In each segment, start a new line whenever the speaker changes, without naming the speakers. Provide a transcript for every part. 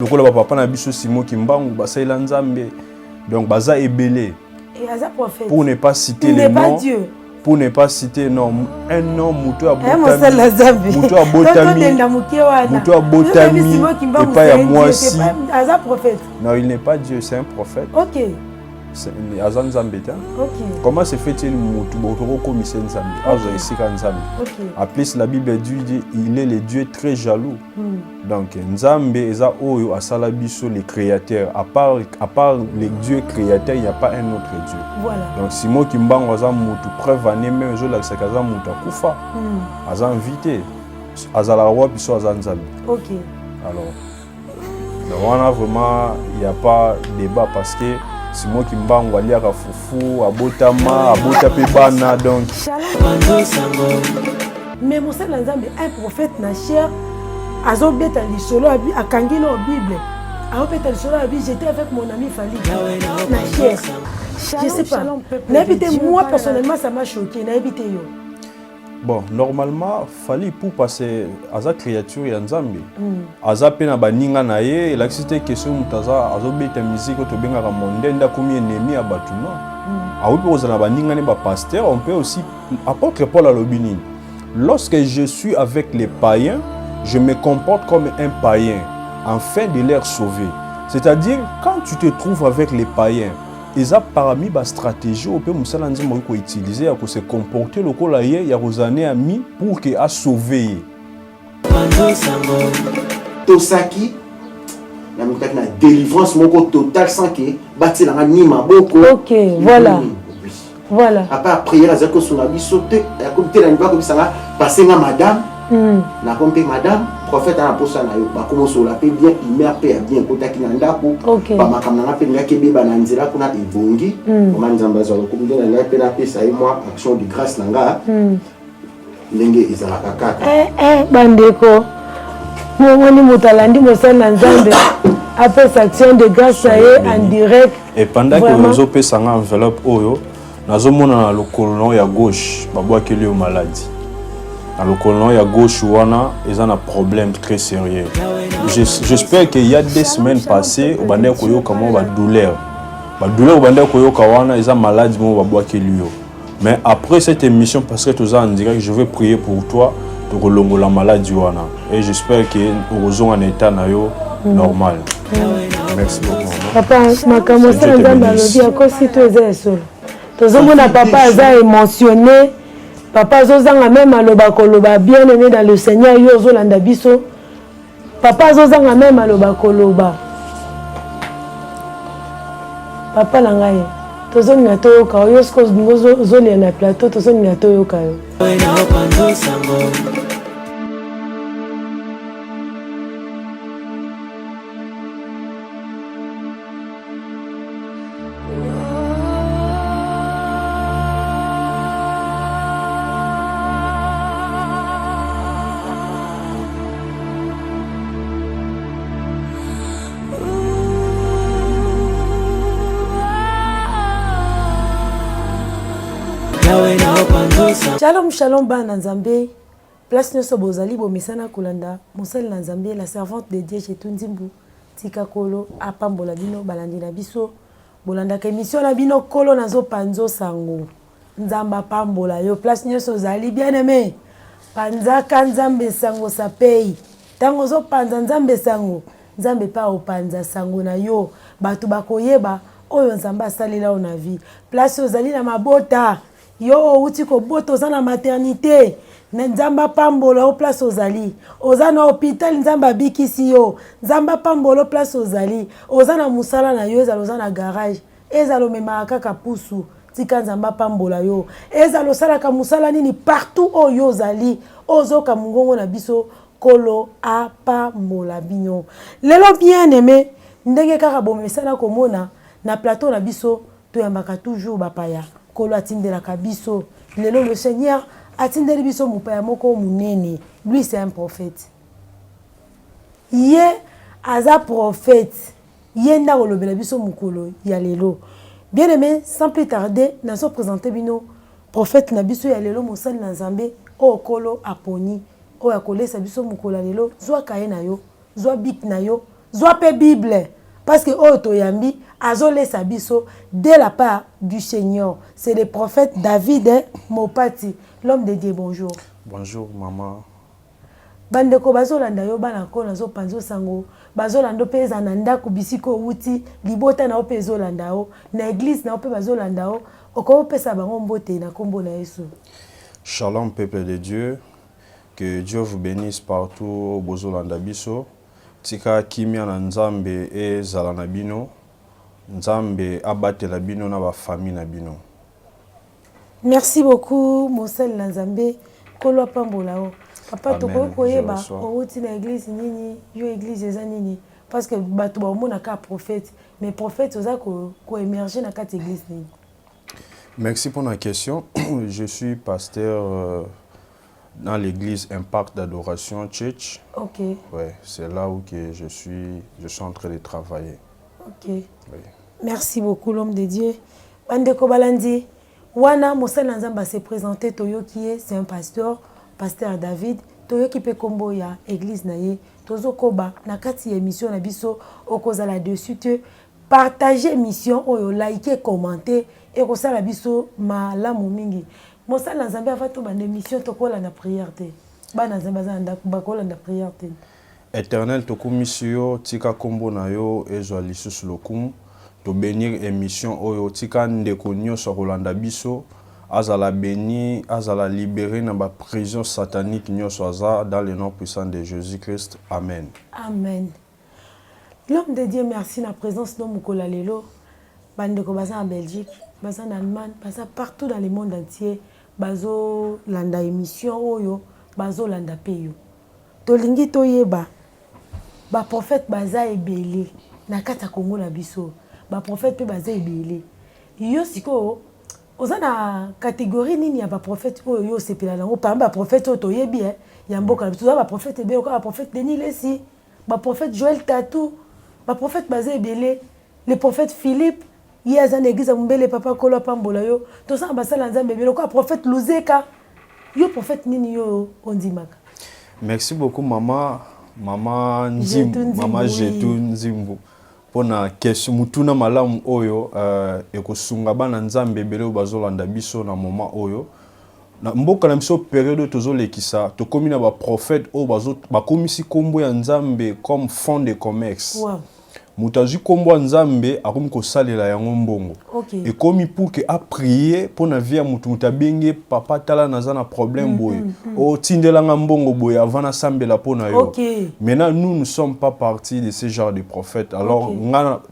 Lokola ba papa na biso Simon Kimbangu basaila Nzambe. Donc baza ebelé.
Et aza prophète.
Pour ne pas citer les noms. Dieu. Pour ne pas citer non un homme muto abotami. Muto abotami. Muto abotami. Et pas à moi aussi.
Aza prophète.
Non, il n'est pas Dieu, c'est un prophète.
OK.
C'est Azan Nzambeta.
OK.
Comment se fait-il muto botoko commissaire Nzambe? Azo isika Nzambe.
OK.
En plus la Bible dit il est le Dieu très jaloux. Donc Nzambe eza oyo asala biso les créateurs. À part les dieux créateurs, il n'y a pas un autre Dieu.
Voilà.
Donc Simon Kimbangu aza mutu preuve année même zo la sakaza mutu akufa. Aza invité. Azala roi biso aza Nzambe.
OK.
Alors on a vraiment il n'y a pas débat parce que Simon Kimbangu aliaka fufu abotama abota pe bana donc
mais Moussa Nzambe un prophète na cher azo beta lisolo abi akangi na Bible azo beta lisolo abi j'étais avec mon ami Fali na cher je sais pas n'habité moi personnellement ça m'a choqué n'habité yo.
Bon, normalement, Fali pour passer à sa créature et à Nzambe. Aza pena baninga na ye, la cité question mutaza azo beta musique to benga ka mondaine da komi ennemi à batuna. A ou pour na baninga ne ba pasteur, on peut aussi apôtre Paul à l'obini. Lorsque je suis avec les païens, je me comporte comme un païen afin de les sauver. C'est-à-dire quand tu te trouves avec les païens, ils ont parmi la stratégie au peut utiliser pour se comporter le col il y a des années amis pour que a sauvé.
Tosaki na mutaki na délivrance moko total sans que bati la ni maboko.
OK, voilà. Voilà.
Après prière azako sur la bisote ya komité la niba comme ça passer nga madame. Na komité madame prophète na posa na yo ba commencer la paix bien il met paix bien kotaki na ndako ba makamna na pe ngaki beba na nzela kuna ibongi koma nzamba zo ko bidela na pe na pesa et moi action de grâce nanga ndenge ezala kaka
bandeko mongoni mutalandi mosala Nzambe après action de grâce en direct
et pendant que nous opesa nga enveloppe oyo nazomona na lokolo ya gauche babwaki yo maladie. Dans le colon, il y a gauche ou ils ont un problème très sérieux. J'espère qu'il y a des semaines passées, au bandé koyo comment va douleur. La douleur au bandé koyo kawana, ils ont malade, ils vont boire mais après cette émission, parce que tous en direct, je vais prier pour toi de relongo la maladie wana. Et j'espère que nous avons un état normal. Merci beaucoup.
Papa, ma camouflage dans la vie, à cause de toi, seul. Tous mon papa a émotionné. Papa Zozanga même aloba koloba bien aimé dans le Seigneur yo zolanda biso. Papa Zozanga même aloba koloba. Papa langaye. Tozoni na to ka yo sko zoli na plateau tozoni na to yo ka yo. Shalom, shalom, bana Nzambe. Place nous sommes aux alibos, misana kolanda. Monsel Nzambe, la servante de Dieu chez Tunzimbu. Tika kolo, apambola bino, balandi na biso. Bolanda ka émission na bino kolo nazo panzo sango. Nzamba pambola yo. Place nous sommes aux alibos, bien aimé. Panzaka Nzambe sango sa paye. Tango zo panza Nzambe sango. Nzambe pa o panza sango na yo. Batu bakoyeba. Oyo Nzamba salila ona vie. Place aux alibos na mabota. Yo uti ko boto za na maternité Nzamba pambola au place ozali oza na hôpital Nzamba bikisi yo Nzamba pambola place ozali oza na musala na yo ezalo za na garage ezalo mema kaka pusu tika Nzamba pambola yo ezalo sala ka musala nini partout oyo ozali ozoka mungongo na biso kolo apambola bino lelo bien aimé ndenge kaka bomesana komona na plateau na biso toyambaka toujours bapaya Kolo atindela kabiso. Lelo le Seigneur atindeli biso mupaya moko munene. Lui c'est un prophète. Yé aza prophète. Yé nda kolobela biso mukolo ya lelo. Bien aimé, sans plus tarder, nous sommes présentés bino prophète na biso ya lelo mosali na Nzambe o kolo aponi o ya kolesa biso mukolo lelo zwa kaye na yo, zwa bik na yo Zoape Bible. Parce que Oto Yambi, Azole Sabiso, de la part du Seigneur. C'est le prophète David Mopati, l'homme de Dieu. Bonjour.
Bonjour, maman.
Bandeko bazolanda yo bana ko nazo panzo sango bazolanda peza na ndako bisiko wuti libota na opezo landa o na église na ope bazolanda o oko pesa bango mbote na kombo na Yesu.
Shalom peuple de Dieu, que Dieu vous bénisse partout bozolanda biso. Tika kimia na nzambe e zala na bino. Nzambe abatela bino na ba famille na bino.
Merci beaucoup Monsel Nzambe kolo pambola o. Papa toko koyeba outi na église nini yo église eza nini parce que bato ba mona ka prophète mais prophète oza ko émerger na kat église nini.
Merci pour la question. Je suis pasteur dans l'église Impact d'Adoration Church.
OK.
Ouais, c'est là où que je suis en train de travailler.
OK.
Oui.
Merci beaucoup l'homme de Dieu. Bandeko balandi wana Monsel Nzamba s'est présenté Toyo qui est c'est un pasteur David Toyo qui peut combo ya église na ye tozo koba na kati émission na biso okozala dessus te partager émission oyo liker commenter et kosala biso malamu mingi Monsel Nzamba va to bande émission tokola na prière te bana Nzamba za ndako bakola na prière te
Éternel tokumisio tika kombo na yo ezwa lisusu lokumu to bénir émission oyo tika ndeko nyonso kolanda biso azala béni, azala libéré dans la prison satanique dans le nom puissant de Jésus-Christ. Amen.
Amen. L'homme de Dieu, merci la présence de Moukola Lelo. Bandeko baza en Belgique, baza en Allemagne, baza partout dans le monde entier. Bazo landa émission oyo, bazo landa peyo. Tolingi toyeba. Ba prophète baza ebele na kata Congo na biso. Ba prophète pe baza ebele. Yo siko Ozana catégorie nini ya ba prophète oyo sepela nango par ba prophète oto yebi ya mboka biso ba prophète be ko ba prophète Denis Lesi ba prophète Joël Tatou ba prophète Bazé Belé le prophète Philippe yeza na église mbele papa kolo pambola yo to sa basala nzambe be ko prophète Luzeka yo prophète nini yo ondimaka.
Merci beaucoup maman Nzimbu maman Jetou Nzimbu. Pona question mutuna malamu oyo ekosunga bana nzambe bele bazolanda biso na moment oyo na mboka na biso période tozolekisa tokomi na ba prophète o bakomisi kombo ya nzambe comme fond de commerce.
Wow.
Mutazi kombo nzambe akomi kosalela yango mbongo.
Okay.
Et komi pour que a prier pona via mutu mutabenge papa tala naza na problème boye. O tindela mbongo boye avant na sambela pona yo.
Okay.
Maintenant nous ne sommes pas partis de ce genre de prophètes. Alors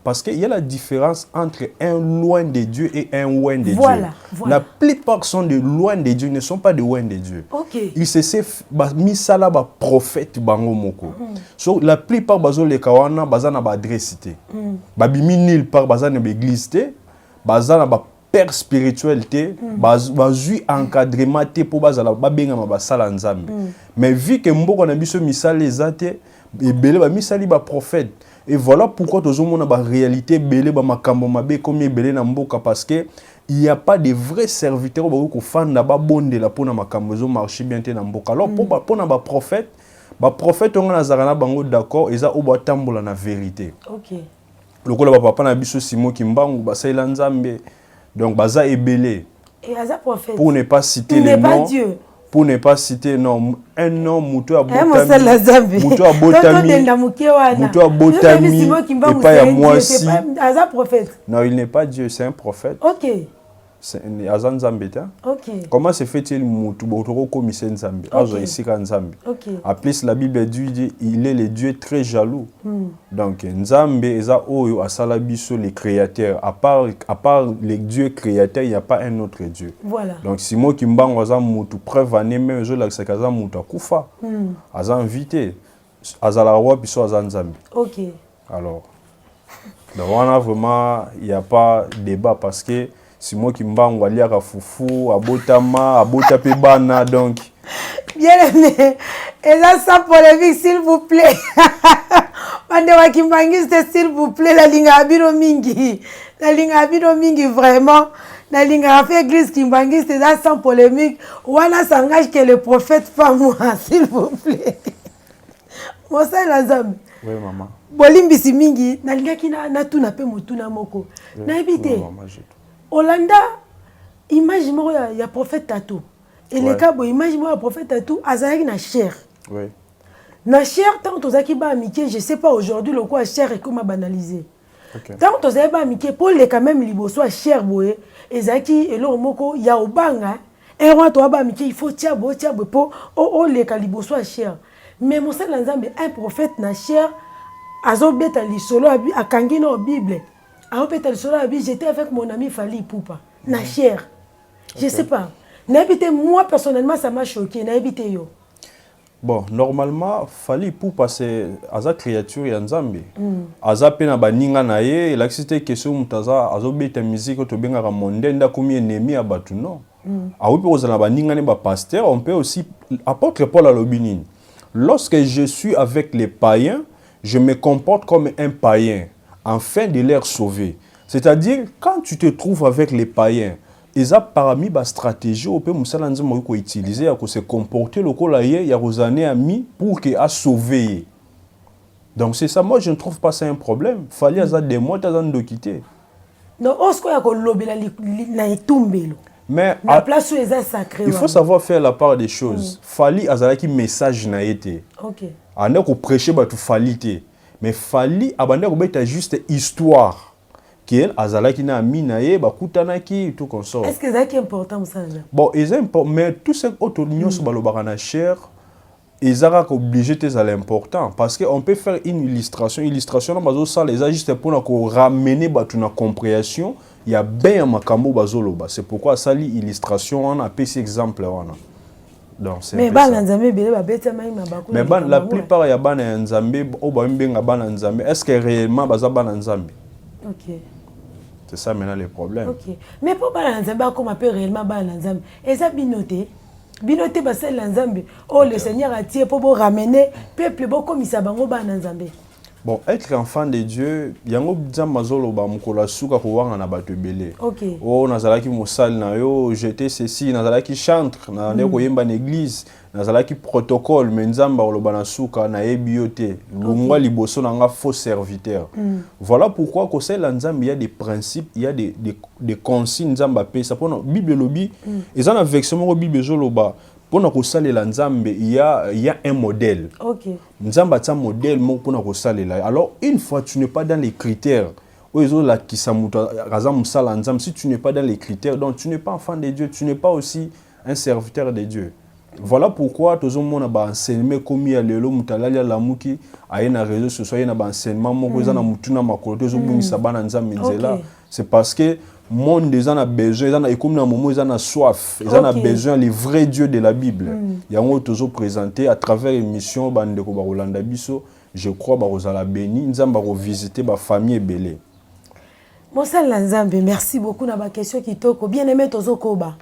parce qu'il y a la différence entre un loin de Dieu et un loin de Dieu.
Voilà.
La plupart sont de loin de Dieu, ne sont pas de loin de Dieu.
Okay.
Ils se savent misala ba prophète bango moko. So la plupart bazo le kawana bazana ba adresse. Babimi nil par bazana ba église te, bazana ba père spirituel te, bazui encadrement te pour bazala ba benga ba sala nzambe. Mais vu que mboko na biso misala ezate et belé ba misali ba prophète. Et voilà pourquoi tous on a ba réalité belé ba makambo mabe comme belé na mboka parce que il n'y a pas de vrais serviteurs qui font ba bonde la pona makambo zo marcher bien te na mboka. Alors pour na ba prophète ba prophète on a zarana bango d'accord eza oba tambola na vérité.
OK.
Lokola ba papa na biso Simo Kimbangu ba saila nzambe donc baza ebelé.
Et aza prophète.
Pour ne pas citer les noms. Dieu. Pour ne pas citer non un homme muto abotami. Muto abotami. Et pas à moi si.
Aza prophète.
Non, il n'est pas Dieu, c'est un prophète.
OK.
C'est Azan Zambeta.
OK.
Comment se fait-il mutu botoro commissaire Nzambe? Azo isika Nzambe.
OK.
Après la Bible dit il est le Dieu très jaloux. Donc Nzambe eza oyo asala biso le créateur. À part le Dieu créateur, il n'y a pas un autre Dieu.
Voilà.
Donc si moi qui m'bang waza mutu preuve année même je la sakaza mutu akufa. Aza invité. Azala roi biso aza Nzambe.
OK.
Alors donc on a vraiment il n'y a pas débat parce que si moi qui m'bang waliaka fufu abotama abota pe bana donc
bien aimé et là ça polémique s'il vous plaît bande wa kimbangiste s'il vous plaît la linga abino mingi vraiment la linga fait église kimbangiste là sans polémique wana s'engage que le prophète pas moi s'il vous plaît Monsel Nzambe.
oui maman
bolimbisi mingi nalingaki na tuna pe motuna moko na ebite Olanda image moko ya prophète Tatou et le cas image moko ya prophète Tatou azalaki na chair na chair tant tozaki ba amitié je sais pas aujourd'hui le quoi chair est comme banalisé tant tozaki ba amitié pour les quand même liboso a chair boye ezaki elo moko ya obanga et roi to ba amitié il faut tia bo po le caliboso a chair mais mon seul nzambe un prophète na chair azobeta lisolo abi akangi na Bible azobeta lisolo abi j'étais avec mon ami Fally Ipupa na chair je sais pas n'habité moi personnellement ça m'a choqué n'habité yo
bon normalement Fally Ipupa c'est aza créature ya nzambe aza pe na baninga na ye elakisite question mutaza azobeta musique to benga monde nda komi ennemi ya batu non awi pe kozala baninga ne ba pasteur on peut aussi apôtre Paul alobinini lorsque je suis avec les païens je me comporte comme un païen, afin de les sauver. C'est-à-dire, quand tu te trouves avec les païens, ils ont parmi la stratégie au pays où utiliser pour se comporter le colaïe, il y a des années amis pour qu'il a sauvé. Donc c'est ça, moi je ne trouve pas ça un problème. Fallait avoir des mois de quitter.
Donc on se croit que l'obé
mais
la place où est sacré.
Il faut savoir faire la part des choses. Fallait avoir un message na été.
OK.
Anda ko prêcher ba tu falité mais Fally abanda ko beta juste histoire qu'elle azalaki na minaye ba kutanaki tout comme ça.
Est-ce que c'est important ça?
Bon, c'est important mais tout ce autre nyonso balobaka na cher ezaka obligé te za important parce que on peut faire une illustration na bazo ça les juste pour na ko ramener ba tu na compréhension il y a bien makambo bazoloba c'est pourquoi ça li illustration on a pris exemple on a. Donc,
mais
la plupart ya bana nzambe o ba mbenga bana nzambe est-ce que réellement baza bana nzambe?
OK.
C'est ça maintenant le problème.
OK. Mais pour bana nzambe comme appelle réellement bana nzambe eza binoté ba sel nzambe oh le Seigneur a tiré pour ramener peuple bo comme ça bango bana nzambe.
Bon, être enfant de Dieu, yango dzamazolo ba mukola suka ko wanga na bato belé.
OK.
Oh nazalaki mosal na yo, j'étais ceci, nazalaki chantre, na ndeko yemba na église, nazalaki protocole, mais nzamba oloba na suka na ebioté. Lungwa liboso na nga faux serviteur. Voilà pourquoi ko sel nzambe il y a des principes, il y a des consignes nzamba pe ça pour Bible lobi, et en avec ce mot Bible zoloba. Pour nous saler la nzambe il y a un modèle.
OK.
Nzamba c'est un modèle pour nous saler là. Alors une fois tu n'es pas dans les critères, si tu n'es pas dans les critères, donc tu n'es pas enfant de Dieu, tu n'es pas aussi un serviteur de Dieu. Voilà pourquoi tout le monde a enseigné comme il y a le mutalali la muki a na réseaux sociaux il y a enseignement moko za na mutuna makolo to bungisa bana nzambe nzela. C'est parce que monde des gens a besoin, ils ont comme na moment ils ont soif, ils ont besoin les vrais dieux de la Bible. Il y a un toujours présenté à travers émission bande ko ba Rolanda biso, je crois ba rozala béni, nzamba ko visiter ba famille belé.
Monsal Nzambe, merci beaucoup na ba question qui toko bien aimé tozo koba.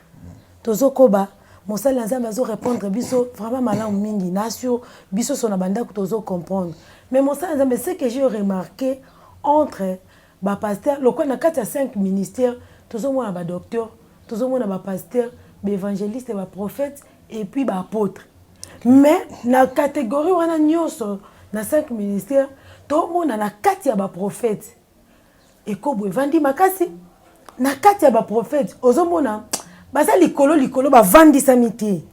Monsal Nzambe azo répondre biso vraiment malin mingi nasio biso sona banda ko tozo comprendre. Mais Monsal Nzambe ce que j'ai remarqué entre ba pasteur le quoi na 4 à 5 ministères tozo mona ba docteur tozo mona ba pasteur ba évangéliste ba prophète et puis ba apôtre mais na catégorie wana nyonso na 5 ministères to mona na 4 ya ba prophète et kobo vandi makasi na 4 ya ba prophète ozo mona baza likolo ba vandi samiti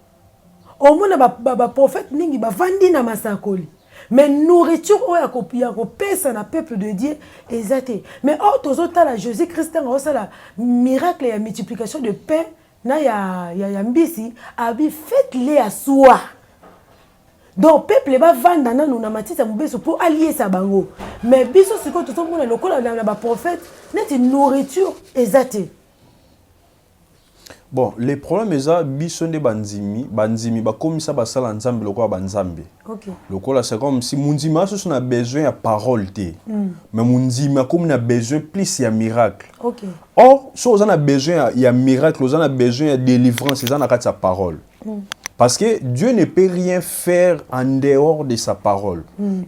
o mona ba prophète ningi ba vandi na masakoli. Mais nourriture oya ko pesa na peuple de Dieu exacté. Mais tozota la Jésus Christ nga la miracle et multiplication de pain na ya mbisi abi faites-les à soi. Donc peuple va vendre na na matisa mbeso pour allier sa bango. Mais biso siko to mona lokola na ba prophète net nourriture exacté.
Bon, les problèmes est bisonde banzimi ba komisa ba sala nzambe lokwa banzambe.
OK.
Lokola c'est comme si munzima so na besoin ya parole té. Mais munzima comme na besoin plus ya miracle.
OK.
Or, so on a besoin ya miracle, on a besoin ya délivrance, on a qu'à sa parole. Parce que Dieu ne peut rien faire en dehors de sa parole.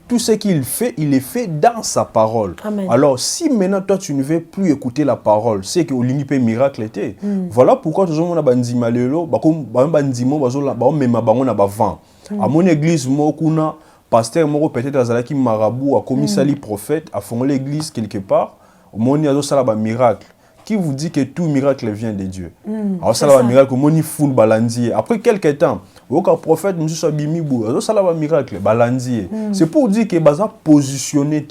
Tout ce qu'il fait, il est fait dans sa parole.
Amen.
Alors, si maintenant toi tu ne veux plus écouter la parole, c'est que l'unique miracle était. Voilà pourquoi tout le monde a bandima lelo, comme bandimo bazola, même bango na bavant. À mon église, moi kuna pasteur moko peut-être azalaki marabout a commis sali prophète a fondé l'église quelque part au moni azo sala ba miracle. Qui vous dit que tout miracle vient de Dieu? Alors ça va miracle moni full balandier. Après quelques temps, aucun prophète monsieur Sabimibou, alors ça va miracle balandier. C'est pour dire que baza positionné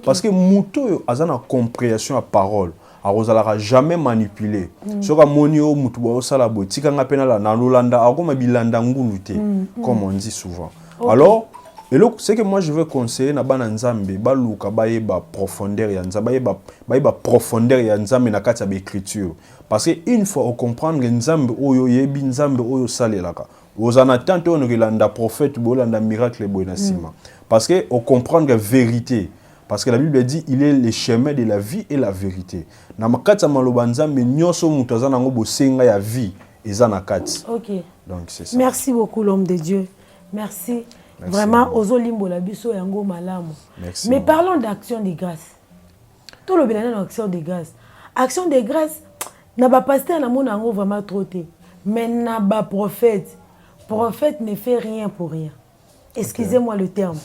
parce que muto azana compréhension à parole. Alors ça jamais manipulé. Soka moni o mutu ba sala bo tika ngapena la na lolanda akoma bilanda nguluté comme on dit souvent. Alors et donc, ce que moi je veux conseiller na bana nzambe baluka bayeba profondeur ya nzambe bayeba profondeur ya nzambe na kati ya écriture parce que une fois on comprendre nzambe oyo yebi nzambe oyo salelaka ozana tanto on relanda prophète bolanda miracle boina sima parce que on comprendre la vérité parce que la Bible dit il est le chemin de la vie et la vérité na makati ya maloba nzambe nyoso mutu azana ngo bosenga ya vie ezana kati.
OK.
Donc c'est ça.
Merci beaucoup l'homme de Dieu. Merci. Merci. Vraiment, ozo limbo la biso yango malamu.
Merci.
Mais parlons d'action de grâce. Tout le bien dans action de grâce. Action de grâce, n'a pas pasteur na mona yango vraiment trop té. Mais n'a pas prophète. Prophète ne fait rien pour rien. Excusez-moi le terme.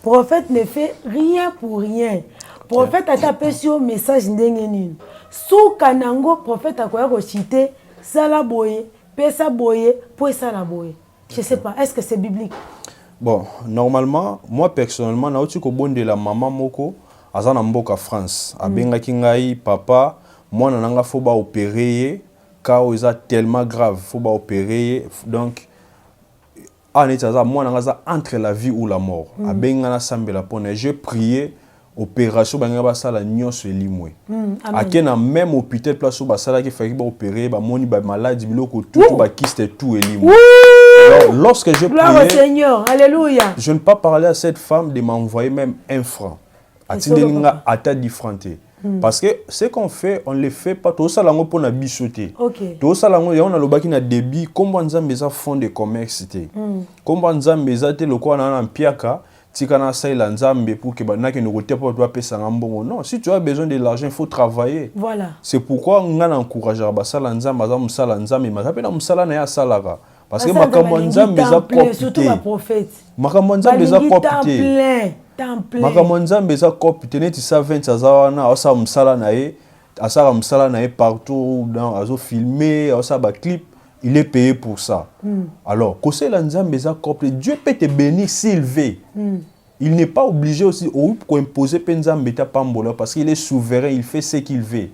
Prophète ne fait rien pour rien. Prophète a tapé sur message ndenge nini. Sou kanango prophète a quoi reciter sala boye, pesa boye, pour sala boye. Je sais pas, est-ce que c'est biblique?
Bon, normalement, moi personnellement, na uti ko bonde la maman moko azana mboka France. Abenga kingai papa, moi nananga faut ba opérer car eza tellement grave, faut ba opérer donc anetaza moi nanga entre la vie ou la mort. Abenga na sambela pona j'ai prié opération banga ba sala nyonso elimwe. Akena même hôpital place ba sala ki faki ba opérer ba moni ba maladie biloko tout ba kyste tout elimwe. Alors, lorsque je priais,
au Seigneur, alléluia.
Je ne pas parler à cette femme de m'envoyer même un franc. À ta différenté. Parce que ce qu'on fait, on ne le fait pas. Tout ça, on peut na bisoter. Tout ça, on a le bac na débit. Comme on a des fonds de commerce, comme on a des le quoi na piaka, tikana sa ilanzambe pour que bana que nous roté pas doit payer ça ngambongo. Non, si tu as besoin de l'argent, il faut travailler.
Voilà.
C'est pourquoi on a encouragé à basala nzamba, za musala nzambe, mais ça peut na musala na ya salara. Parce que makambo nzambe za copité.
Surtout ma prophète.
Makambo nzambe za copité. Makambo nzambe za copité neti sa 20 azawana asa musala na ye, asa musala na ye partout dans azo filmer, asa ba clip, il est payé pour ça. Alors, kose la nzambe za copité, Dieu peut te bénir s'il veut. Il n'est pas obligé aussi pour imposer nzambe ta pambola parce qu'il est souverain, il fait ce qu'il veut.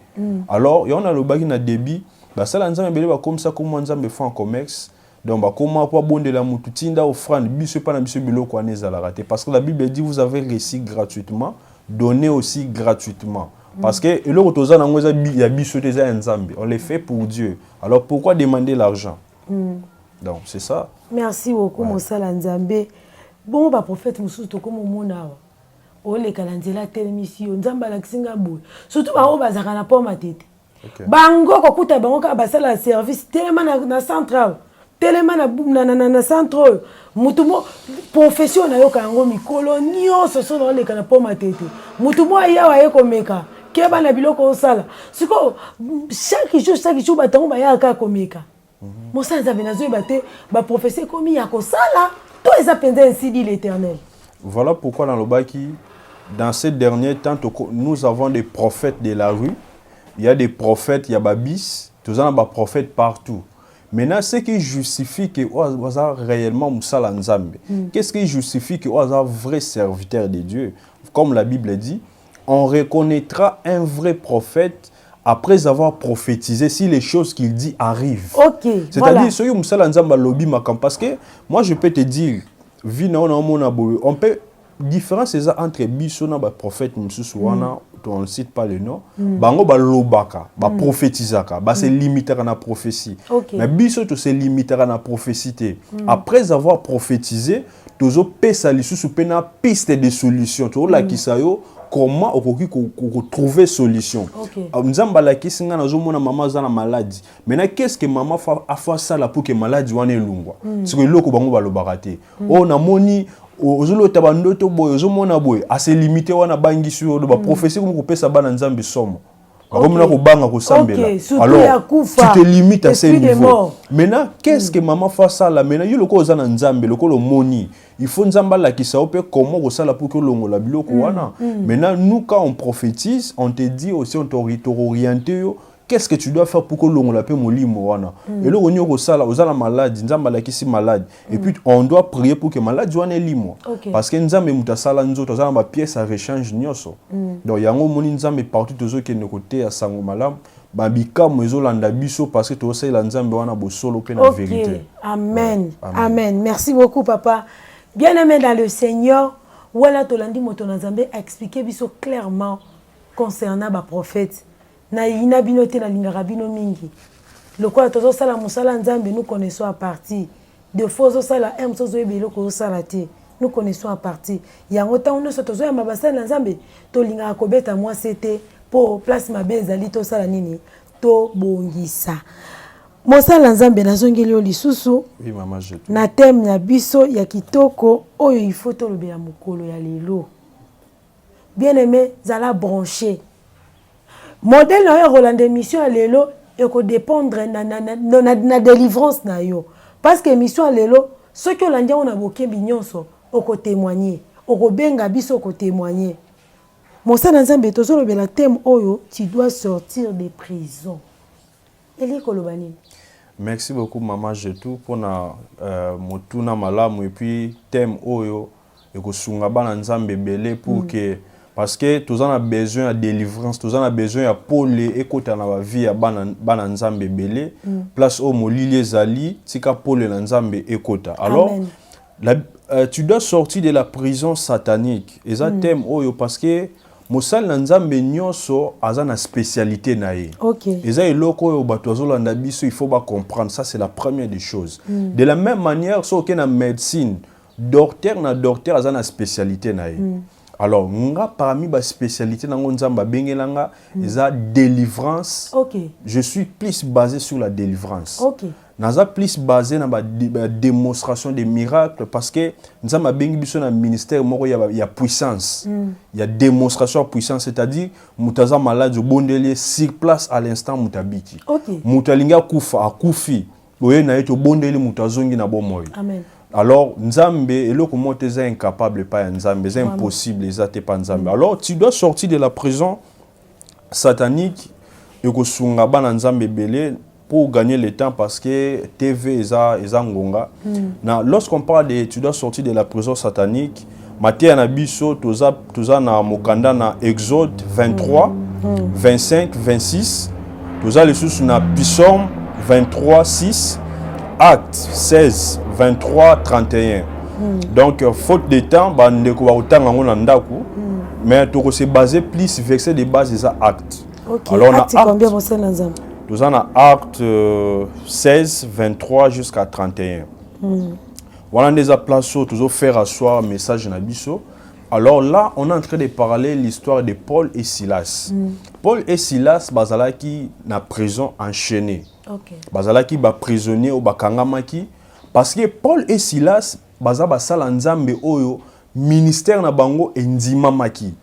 Alors, il y en a le bagi na débit, bah ça la nzambe bele ba comme ça comme nzambe fait en commerce. Donc, comment pas bon de la moututinda offrande, biso pas na biso biloko aneza la raté. Parce que la Bible dit vous avez reçu gratuitement, donnez aussi gratuitement. Parce que le retour na ngoza ya biso teza nzambe, on les fait pour Dieu. Alors pourquoi demander l'argent? Donc c'est ça.
Merci beaucoup mon sala nzambe. Bon ba prophète mususu to comme mona wa. O le kalanzela télémission nzamba la kisinga boy. Surtout ba o bazaka na poma tete. Bango ko kuta bango ka basala service tellement na central. Tellement na centre mutumo profession na yo kango mikolo nyonso so na leka na poma tete mutumo ya wa yeko meka keba na biloko osala siko chaque jour batango ba ya ka komeka mosanza benazo bate ba professeur komi ya ko sala to eza penza ainsi dit l'Éternel.
Voilà pourquoi dans le baki dans ces derniers temps nous avons des prophètes de la rue, il y a des prophètes, il y a babis, tous en a prophètes partout. Maintenant, ce qui justifie que vous avez réellement Moussala Nzambe, qu'est-ce qui justifie que vous avez un vrai serviteur de Dieu? Comme la Bible dit, on reconnaîtra un vrai prophète après avoir prophétisé si les choses qu'il dit arrivent. C'est-à-dire, ce que Moussala Nzambe lobby makam, parce que moi je peux te dire, on peut différence entre biso na ba prophète mususu wana on ne cite pas le nom bango ba lobaka ba prophétisaka ba se limiter na prophétie mais biso to se limiter na prophétie après avoir prophétisé tozo pesa lisusu pena piste de solution to la kisayo comment okoki ko trouver solution nzamba la kisinga nazo mona maman za na maladie maintenant qu'est-ce que maman a fait ça là pour que maladie wana elungwa c'est que loko bango ba lobaka te o na moni ozolo tabandoto boy ozomona boy assez limité wana bangi sur ba prophétie comme ko pesa bana nzambe somo Alors, tu te limites à ces niveaux. Maintenant, qu'est-ce que maman fait ça là? Maintenant, il y a le cause en Nzambe, le cause moni. Il faut Nzamba la qui ça comment ça la pour que l'on la bilo kouana. Maintenant, nous quand on prophétise, on te dit aussi on t'oriente. Qu'est-ce que tu dois faire pour que l'on l'appelle moli moana? Et là, on y a ça là, on a la maladie, Nzamba la qui si malade. Et puis on doit prier pour que malade soit né limo. Parce que Nzamba mutasala nzo, on a ma pièce à rechange nyoso. Donc il y a un moni Nzamba partout tous qui ne côté à sango malam. Babika mozo landa biso parce que tu sais la Nzamba wana bo solo pe la vérité.
Amen. Amen. Merci beaucoup papa. Bien-aimé dans le Seigneur, voilà tolandi moto Nzambe a expliqué biso clairement concernant ba prophète. Na ina bino te na lingara bino mingi. Lokola tozo sala musala Nzambe nous connaissons à partir de fozo sala sozo ebelo ko sala te. Nous connaissons à partir. Yango ta on soto zo ya mabasa Nzambe to lingara ko beta moi c'était pour place ma bezali to sala nini to bongisa. Mosala Nzambe nazongeli o lisusu.
Oui maman je.
Na thème ya biso ya kitoko oyo il faut to lobela mokolo ya lelo. Bien-aimé, zala branché. Modèle na Roland émission à lelo et ko dépendre na délivrance na yo parce que émission à lelo ce que l'andia on a boké binyonso o ko témoigner o ko benga biso ko témoigner Mosala Nzambe tozo lobela thème oyo tu dois sortir des prisons. Eli kolobani.
Merci beaucoup maman Jetou pour na motuna malamu et puis thème oyo et ko sunga bana Nzambe belé pour que parce que tous en a besoin de délivrance, tous en a besoin de Paul et côté dans la vie à Bana Nzambe belé, place au Molili Zali, tika Paul et Nzambe et côté. Alors, tu dois sortir de la prison satanique. Et ça thème oyo parce que Mosal Nzambe nyonso aza na spécialité nae.
OK.
Et ça eloko oyo batozo landa biso il faut pas comprendre, ça c'est la première des choses. De la même manière, so que na médecine, docteur aza na spécialité nae. Alors, nga parmi les spécialités dans Nzamba bengelanga, eza délivrance.
OK.
Je suis plus basé sur la délivrance.
OK.
Naza plus basé dans la démonstration des miracles parce que Nzamba bengi biso na ministère moko ya puissance. Il y a démonstration de puissance, c'est-à-dire mutaza malade bondelier sur place à l'instant mutabiki.
OK.
Mutalinga kufa akufi. Boye na yeto bondeli mutazongi na bomoy.
Amen.
Alors, Nzambe, et là, comment tu es incapable pas Nzambe, c'est impossible, c'est pas Nzambe. Alors, tu dois sortir de la prison satanique et que sunga ban Nzambe belé pour gagner le temps parce que TV est ngonga. Lorsqu'on parle de tu dois sortir de la prison satanique, Matthieu na biso toza na mokanda na Exode 23, 25, 26, toza les sous na Psaume 23, 6. Acte 16, 23, 31. Donc, faute de temps, mais tu se baser plus verset de base des actes.
OK.
Alors,
acte combien vous savez Nzambe?
Nous avons acte 16, 23 jusqu'à 31. Voilà des places où tu faire asseoir un message dans biso. Alors là, on est en train de parler l'histoire de Paul et Silas. Paul et Silas, bazalaki na prison enchaîné.
OK.
Bazalaki ba prisonnier ou ba kangamaki parce que Paul et Silas bazaba sala Nzambe oyo ministère na bango endimamaki.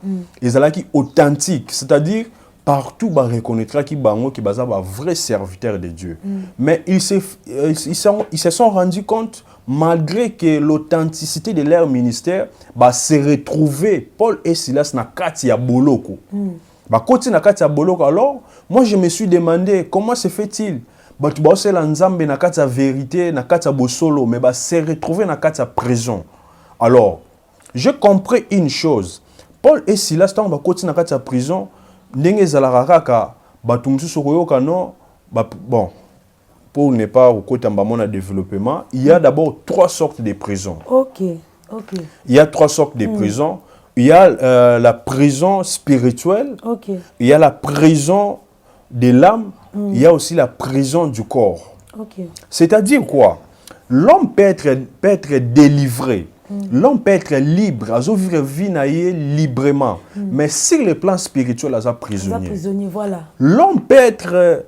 Ezalaki authentique, c'est-à-dire partout ba reconnaîtra ki bango ki bazaba vrai serviteur de Dieu. Mais ils se sont rendus compte malgré que l'authenticité de leur ministère se retrouvait Paul et Silas na kati ya boloko. Koti na kati ya boloko. Alors moi je me suis demandé comment se fait-il tu vas aussi la Nzambe na kati ya vérité na kati ya bosolo mais se retrouver na kati ya prison. Alors j'ai compris une chose. Paul et Silas tant koti na kati ya prison ndenge ezalaka kaka bato mosusu koyoka non bon pour ne pas côté en développement, il y a d'abord trois sortes de prisons.
OK. OK.
Il y a trois sortes de prisons. Il y a la prison spirituelle.
OK.
Il y a la prison de l'âme. Il y a aussi la prison du corps.
OK.
C'est-à-dire quoi? L'homme peut être délivré. L'homme peut être libre, à vivre vie librement. Mais sur le plan spirituel, il est prisonnier.
Prisonnier, voilà.
L'homme peut être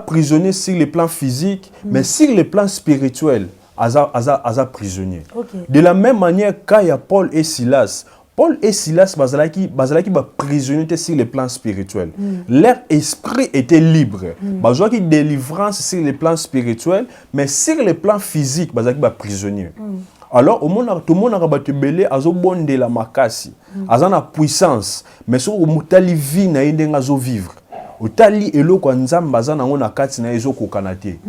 prisonnier sur le plan physique, mais sur le plan spirituel, prisonnier.
Okay.
De la même manière, quand il y a Paul et Silas Paul et Silas bazalaki prisonniers sur le plan spirituel. Leur esprit était libre. Bazalaki délivrance sur le plan spirituel, mais sur le plan physique bazalaki prisonniers. Alors, tout le monde a battu belé, azo bonde la makasi, azana puissance, mais sur le mutali vie na yende azo vivre. Otali elo kwa nzamba azana ngona kati na ezo kokanate.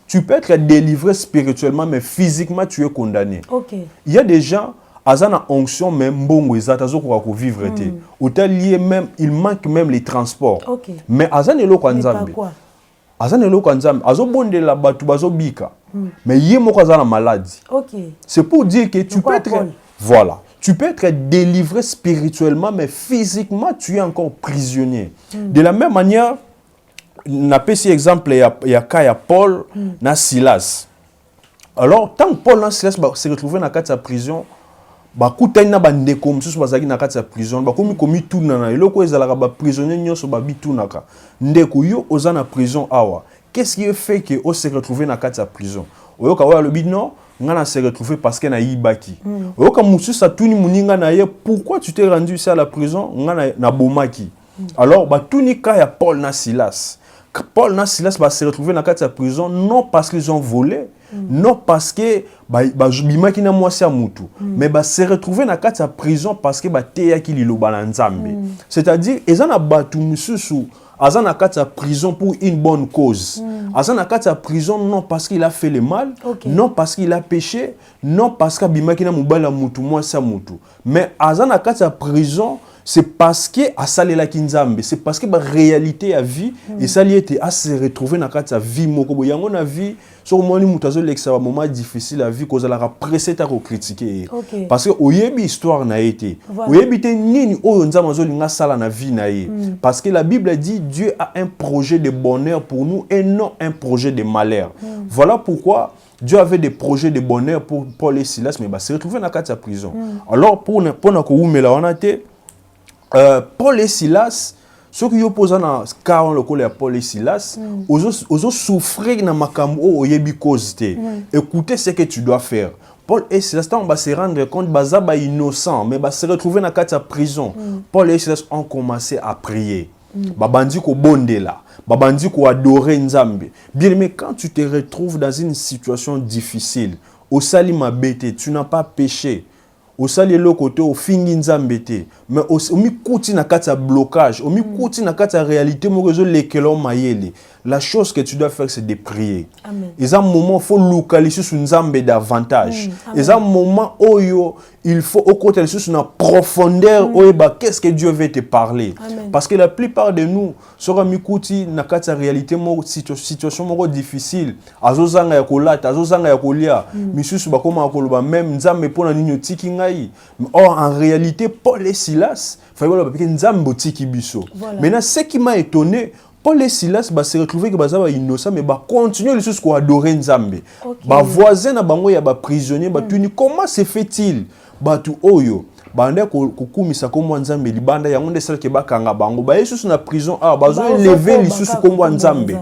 Tu peux être délivré spirituellement, mais physiquement tu es condamné.
Okay.
Il y a des gens, azana onction même bongo ezata zo ko vivre te. Otali même, il manque même les transports.
Okay.
Mais azana elo kwa nzambe. Azana elo kwa nzambe, azo bonde la batu bazo bika. Mais yé moko azana maladie.
Okay.
C'est pour dire que tu peux être voilà, tu peux être délivré spirituellement, mais physiquement tu es encore prisonnier. De la même manière, n'a pas si exemple il y a Paul na Silas. Alors tant que Paul na Silas se retrouver dans la prison, bakutani na bandeko mususu bazaki na kati ya prison bakomi komi tunana eloko ezalaka ba prisonnier nyonso babitunaka ndeko yo oza na prison awa. Qu'est-ce qui fait que on se retrouver na kati ya prison? Oyoka wa lobi non, ngana se retrouver parce que na yibaki. Oyoka mususu atuni muninga na ye, pourquoi tu t'es rendu ici à la prison? Ngana na bomaki. Alors batuni ka ya Paul na Silas. Paul na Silas va se retrouver dans la prison non parce qu'ils ont volé, non parce que bimaki na mwasi ya mutu, mais va se retrouver dans la prison parce que teyaki liloba na nzambe. C'est-à-dire ezana batu mususu azana kati prison pour une bonne cause. Azana kati prison non parce qu'il a fait le mal, non parce qu'il a péché, non parce que bimaki na mubala mutu mwasi ya mutu, mais azana kati prison c'est parce que à salela kinzambe, c'est parce que la réalité à vie et ça lié à se retrouver dans la vie moko yango na vie sur moni mutazo l'exa moment difficile à vie cause la pressé ta critiquer parce que oyebi histoire na été oyebi te nini oyo nzama zo linga sala na vie na ye parce que la Bible dit Dieu a un projet de bonheur pour nous et non un projet de malheur. Voilà pourquoi Dieu avait des projets de bonheur pour Paul et Silas, mais se retrouver dans la prison. Alors pour na ko umela wana te Paul et Silas, ceux qui opposent dans le cas de Paul et Silas, ils souffrir dans makambo oyebi cause te. Écoutez ce que tu dois faire. Paul et Silas, on va se rendre compte qu'ils sont innocents, mais ils se retrouver dans la prison. Paul et Silas ont commencé à prier. Babandi ko bonde là, babandi ko adorer Nzambe. Bien mais quand tu te retrouves dans une situation difficile, au sali mabete, tu n'as pas péché. Au sali le côté au fingi Nzambe te, mais au mi kuti na kati ya blocage, au mi kuti na kati ya réalité mo rezo lekelo mayele. La chose que tu dois faire c'est de prier. Amen. Et un moment faut localiser sur Nzambe davantage. Et un moment oyo il faut au côté sur une profondeur oeba qu'est-ce que Dieu veut te parler. Amen. Parce que la plupart de nous sera mi kuti na kati ya réalité mo situation mo difficile. Azozanga ya kolata, azozanga ya kolia, misusu bakoma koloba même Nzambe pona ninyo tiki ngai. Or en réalité Paul et Silas fallait que Nzambe tiki biso. Maintenant ce qui m'a étonné Paul et Silas se retrouver que bazaba innocent mais continuer les choses qu'on adorer Nzambe. Ba voisin na bango ya ba prisonnier tuni comment se fait-il batu oyo banda ko kumisa ko Nzambe libanda yango nde sel ke bakanga bango ba yesu na prison bazo élever les sous ko Nzambe.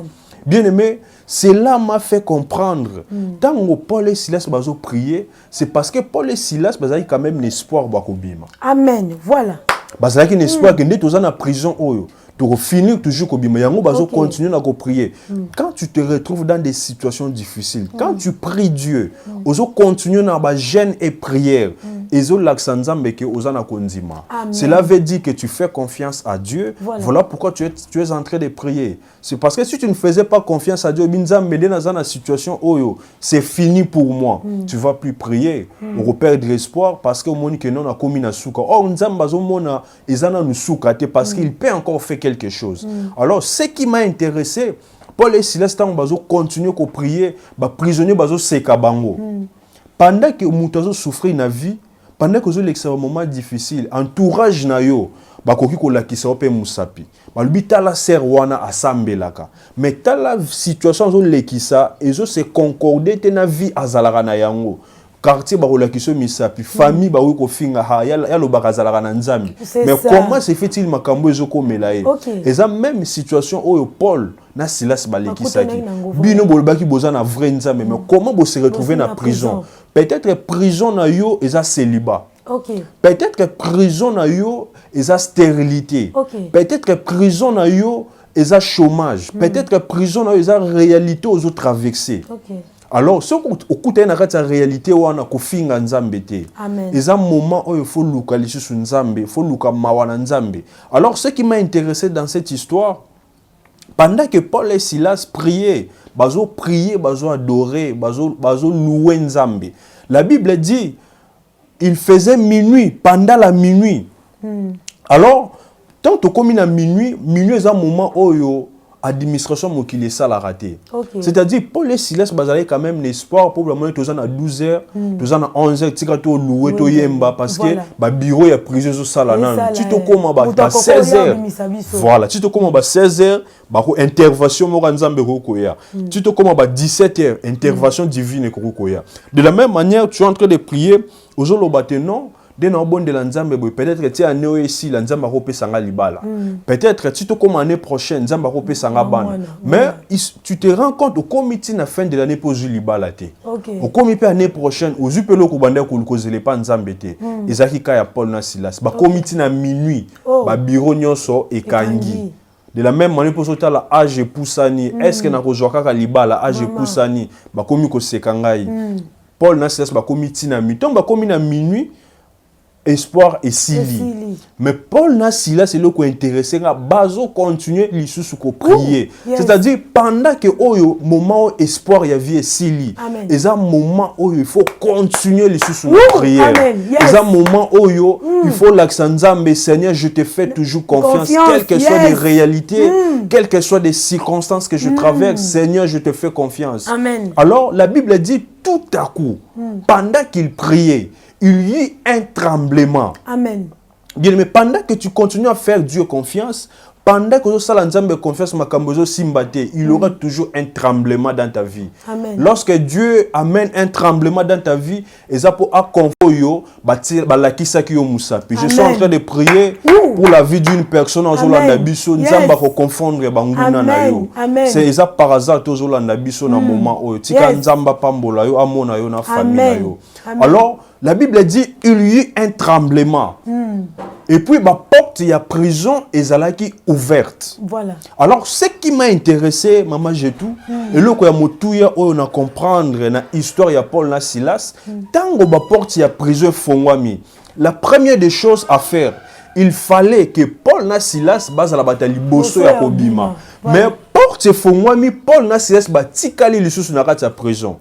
Bien aimé, cela m'a fait comprendre tant que Paul et Silas bazo prier, c'est parce que Paul et Silas bazayi quand même l'espoir ba ko bima.
Amen. Voilà.
Bazayi l'espoir que ndé na prison oyo. Tu finir toujours au bima yango bazo continuer à prier. Quand tu te retrouves dans des situations difficiles, quand tu pries Dieu, ozo continuer na ba jeûne et prière, ezo laksanzambe ke ozana konzima. Cela veut dire que tu fais confiance à Dieu. Voilà pourquoi tu es en train de prier. C'est parce que si tu ne faisais pas confiance à Dieu, binzambe de na na situation oyo, c'est fini pour moi. Tu vas plus prier, on va perdre espoir parce que au moni que non a commis na souka. Oh nzamba bazo mona ezana nu souka te parce qu'il peut encore faire quelque chose. Alors, ce qui m'a intéressé, Paul et Silas bazo continuer à prier, ba prisonnier bazo seka bango. Pendant que mutazo souffrir na vie, pendant que zo l'excellent moment difficile, entourage na yo, ba koki ko lakisa ope musapi. Ba lubita la ser wana asambelaka. Mais ta la situation zo lekisa, ezo se concorder te na vie azalaka na yango. Quartier barolakiso misapi famille ba ko finga ha ya lo bakazalaka na Nzambe mais comment se fait-il makambo ezoko melaye et ça même situation oyo Paul na Silas balekisaki bino bolbaki boza na vrai Nzambe mais comment bo se retrouver na prison peut-être prison na yo eza célibat Peut-être que prison na yo eza stérilité. Peut-être que prison na yo eza chômage. Peut-être que prison na yo eza réalité aux autres traversées. Alors, ce qu'on a la réalité, on a kofinga nzambe te. Et un moment où il faut localiser sur nzambe, il faut localiser mawana nzambe. Alors, ce qui m'a intéressé dans cette histoire, pendant que Paul et Silas priaient, bazo prier, bazo adorer, bazo louer nzambe. La Bible dit, il faisait minuit, pendant la minuit. Alors, tant que comme il a minuit est un moment où administration mokili ça l'a raté. C'est-à-dire Paul et Silas bazalaient quand même l'espoir pour le moment tous à 12h, tous à 11h tika to louer to yemba parce que ba bureau ya prison so sala nan. Tito koma ba 16h. Voilà, tito koma ba 16h, ba ko intervention mo nzambe ko koya. Tito koma ba 17h, intervention divine ko koya. De la même manière, tu es en train de prier ozolo batenon de na bon de la nzambe peut-être que tu année ici la nzamba ko pesanga libala. Peut-être que tu te comme année prochaine nzamba ko pesanga ban. Mais tu te rends compte au comité na fin de l'année pour libala te. Au comité année prochaine au zupelo ko banda ko kozele pa nzambe te. Ezaki ka ya Paul na Silas. Ba comité na minuit, ba bureau nyonso e kangi. De la même manière pour ça la age poussani, est-ce que na ko joka ka libala age poussani, ba komi ko sekangai. Paul na Silas ba comité na minuit, ba komi na minuit espoir et sili. Mais Paul na Silas c'est le qui intéressé à bazo continuer l'issue sous prier. C'est-à-dire pendant que au moment où espoir y a vie et sili. Et ça moment où il faut continuer l'issue sous prière. Et ça moment où il faut l'accent nzambe Seigneur je te fais toujours confiance quelles que soient les réalités, quelles que soient les circonstances que je traverse, Seigneur je te fais confiance. Alors la Bible dit tout à coup pendant qu'il priait il y eut un tremblement.
Amen.
Bien, mais pendant que tu continues à faire Dieu confiance, pendant que tu as confiance, il y aura toujours un tremblement dans ta vie.
Amen.
Lorsque Dieu amène un tremblement dans ta vie, je suis en train de prier pour la vie d'une personne en Zolanda Biso, nous allons confondre Banguna na yo. C'est ça par hasard to Zolanda Biso na moment où tika nzamba pambola yo amona yo na famille yo. Alors la Bible dit il y eut un tremblement. Et puis la porte de la prison est ouverte.
Voilà.
Alors ce qui m'a intéressé maman Jetou et le ko ya motuya on a comprendre na histoire ya Paul na Silas tango ba porte ya prison fongwami. La première des choses à faire, il fallait que Paul na Silas base la bataille bosso ya kobima. Mais porte fongwami Paul na Silas ba tikali lisusu na kati ya prison.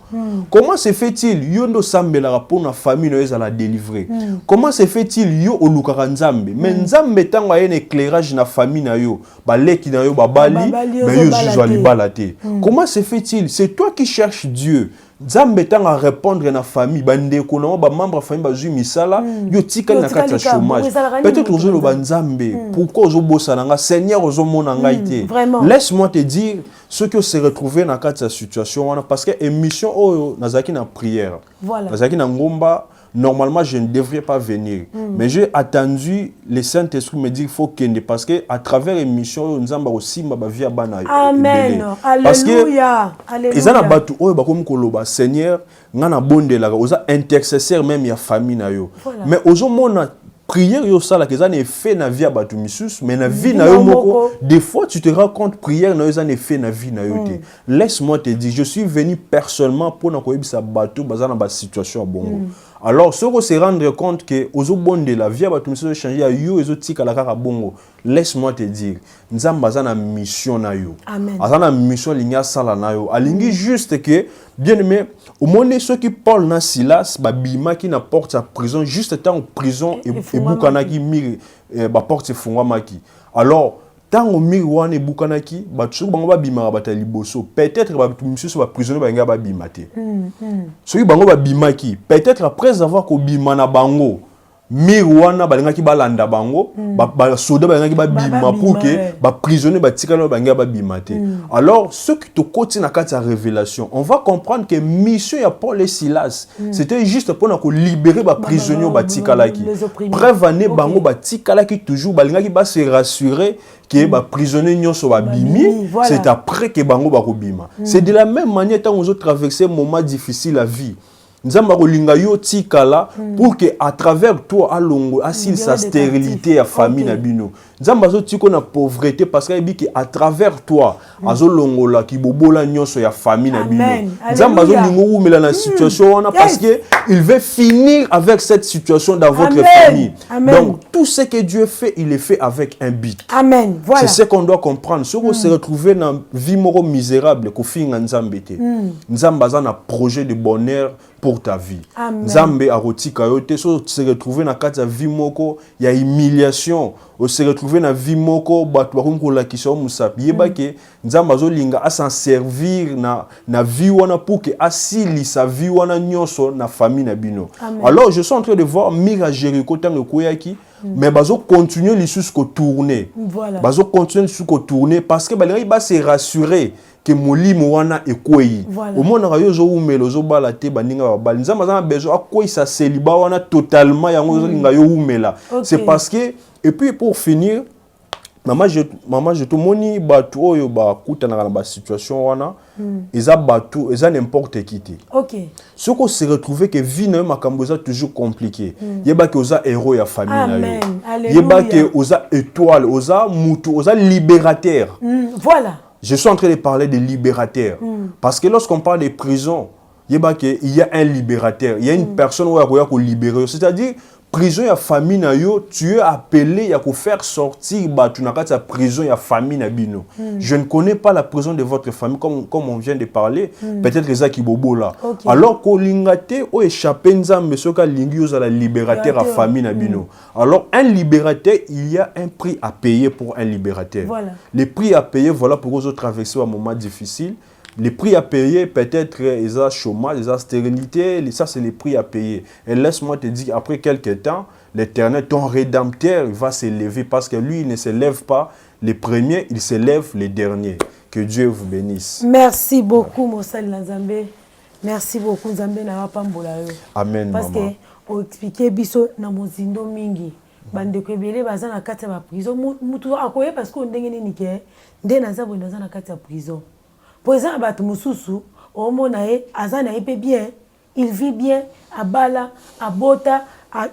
Comment se fait-il yondo sambela pour na famille no la délivrer? Comment se fait-il yo olukaka nzambe? Mais nzambe tango ayene éclairage na famille na yo, ba leki na yo ba bali, mais yo juge libala te. Comment se fait-il? C'est toi qui cherches Dieu. Nzambe tango à répondre na famille, ba ndeko na ba membre famille ba zui misala, yo tikali na kati ya chômage. Peut-être ozo lo ba nzambe, pourquoi ozo bossa nga Seigneur ozo mona ngai te. Laisse-moi te dire ceux qui se retrouver dans cette situation parce que émission oh nazaki na prière.
Voilà.
Nazaki na ngomba normalement je ne devrais pas venir. Mais j'ai attendu le Saint-Esprit me dire faut kende parce que à travers émission nzamba aussi ma via bana.
Amen. Alléluia.
Parce que ils ana batu oh ba comme koloba Seigneur ngana bondela oza intercesseur même ya famille na yo. Mais ozo mona prière yo sala que ça ne fait na vie batu misus mais na vie na yo moko des fois tu te rends compte prière na yo ça ne fait na vie na yo te. Laisse-moi te dire je suis venu personnellement pour na koyebisa batu bazana ba situation bongo. Alors ce qu'on se rendre compte que ozo bonde la vie batu misus changer ya yo ezo tika la kaka bongo. Laisse-moi te dire nzamba zana mission na yo.
Amen.
Azana mission linya sala na yo. Alingi juste que bien aimé au monde ceux qui Paul na Silas ba bima qui na porte à prison juste temps en prison et bukanaki mir ba porte fungwamaki. Alors tant au mir wana bukanaki ba tsu bango ba bima ba taliboso peut-être ba monsieur ba prisonnier ba nga ba bimate. Ceux bango ba bimaki peut-être après avoir ko bima na bango Mirwana balingaki balanda bango ba soda balingaki ba bima pour que ba prisonnier ba tikalo banga ba bimate. Alors ce qui te côté na kati ya révélation, on va comprendre que mission ya Paul et Silas, c'était juste pour na ko libérer ba prisonnier ba tikalaki. Prévenir bango ba tikalaki toujours balingaki ba se rassurer que ba prisonnier nyonso ba bimi, c'est après que bango ba ko bima. C'est de la même manière tant on traverser un moment difficile la vie. nzamba kolinga yo tikala pour que à travers toi alongo asil sa stérilité à famille na bino nzamba zo tiko na pauvreté parce que bi que à travers toi azo longola ki bobola nyonso ya famille na bino nzamba zo lingo umela na situation wana parce que il veut finir avec cette situation dans votre famille. Donc tout ce que Dieu fait, il est fait avec un but.
Amen. Voilà.
C'est ce qu'on doit comprendre. Si on se retrouve dans une vie moro misérable, qu'on fait un nzambete. Nzamba a un projet de bonheur pour ta vie. Nzambe a roti kayote. Si on se retrouve dans une vie moko, il y a humiliation. On se retrouve dans une vie moko, batouarum ko la kisho musapi. Yeba ke nzamba zo linga a s'en servir na vie wana pour que asili sa vie wana nyonso na famille na bino. Alors je suis en train de voir Mira Jericho tango koyaki. Mais bazo continuer les choses ko tourner.
Voilà.
Bazo continuer les choses ko tourner parce que balinga ba se rassurer que molimo wana ekoyi. Au moins na yo zo umelo zo bala te baninga ba bal. Nzamba za besoin akoyi sa célibat wana totalement yango zo linga yo umela. C'est parce que et puis pour finir maman je te moni batu oyo ba kutana na ba situation wana eza batu eza n'importe qui te.
OK.
Ce qu'on se retrouve que vie na makambo eza toujours compliqué. Yeba ke oza héros ya famille na yo.
Amen.
Yeba ke oza étoile, oza mutu, oza libérateur.
Voilà.
Je suis en train de parler de libérateur parce que lorsqu'on parle de prison, yeba ke il y a un libérateur, il y a une personne où il y a ko libérer, c'est-à-dire prison ya famille na yo, tu es appelé à faire sortir batu na kati ya prison ya famille na bino. Je ne connais pas la prison de votre famille comme on vient de parler, peut-être les qui bobo là. Alors ko lingate o échappé nzambe soka lingi yo za la libérateur à famille na bino. Alors un libérateur, il y a un prix à payer pour un libérateur.
Voilà.
Les prix à payer voilà pour vous traverser un moment difficile. Les prix à payer, peut-être, ils ont chômage, ils ont stérilité, ça c'est les prix à payer. Et laisse-moi te dire, après quelques temps, l'Éternel, ton rédempteur, va s'élever parce que lui, il ne s'élève pas les premiers, il s'élève les derniers. Que Dieu vous bénisse.
Merci beaucoup, Mosal Nzambe. Merci beaucoup, Nzambe na pambola yo.
Amen,
parce
maman.
que, on explique biso na mozindo mingi. Bande ko ebele baza na kati ya prison. Mutu akoye parce qu'on ndenge nini ke, nde nazabo naza na kati ya prison. Pour exemple, Batou Moussoussou, Azana est bien, il vit bien, à Bala, à Bota,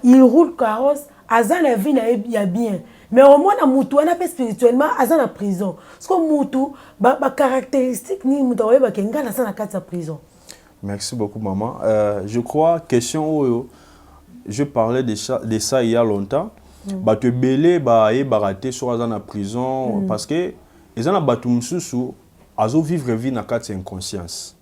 il roule carrosse, Azana vit bien. Mais au moins, on a spirituellement, Azana prison. Parce que Moutou, ma caractéristique, ni Moutou, Kenga, Azana kata prison.
Merci beaucoup, maman. Je crois, question, je parlais de ça il y a longtemps. Batou Belé, Baraté, sur Azana prison, parce que, Azana Batou Moussoussou, azo vivre vie na kati inconscience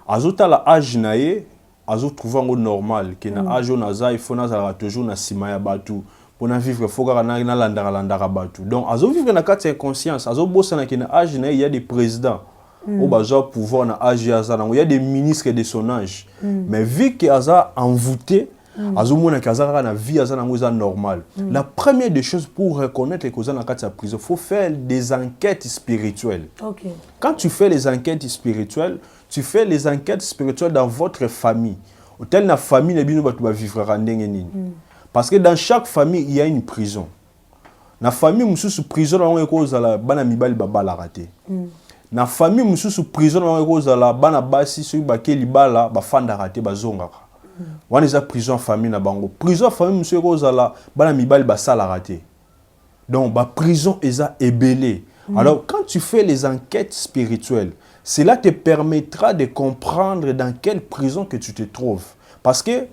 azo tala âge nae azo trouver ngo normal que na âge on aza il faut na toujours na sima ya batu pour na vivre faut ka na landara batu donc azo vivre na kati inconscience azo bossa na que na âge nae il y a des présidents au baza pouvoir na âge ya za il y a des ministres de son âge mais vu que aza envoûté azomona kazaka na vie aza nango eza normal. La première des choses pour reconnaître que oza na kati ya prison, faut faire des enquêtes spirituelles.
Okay.
Quand tu fais les enquêtes spirituelles, tu fais les enquêtes spirituelles dans votre famille. Tel na famille na bino batu ba vivre ndenge nini. Parce que dans chaque famille, il y a une prison. Na famille mususu prison na ngo ekozala bana mibali babala raté. Na famille mususu prison na ngo ekozala bana basi soki bakeli bala bafanda raté bazongaka. Wana eza prison famille na bango. Prison famille monsieur kozala bana mibali basala raté. Donc ba prison eza ebelé. Alors quand tu fais les enquêtes spirituelles, cela te permettra de comprendre dans quelle prison que tu te trouves. Parce que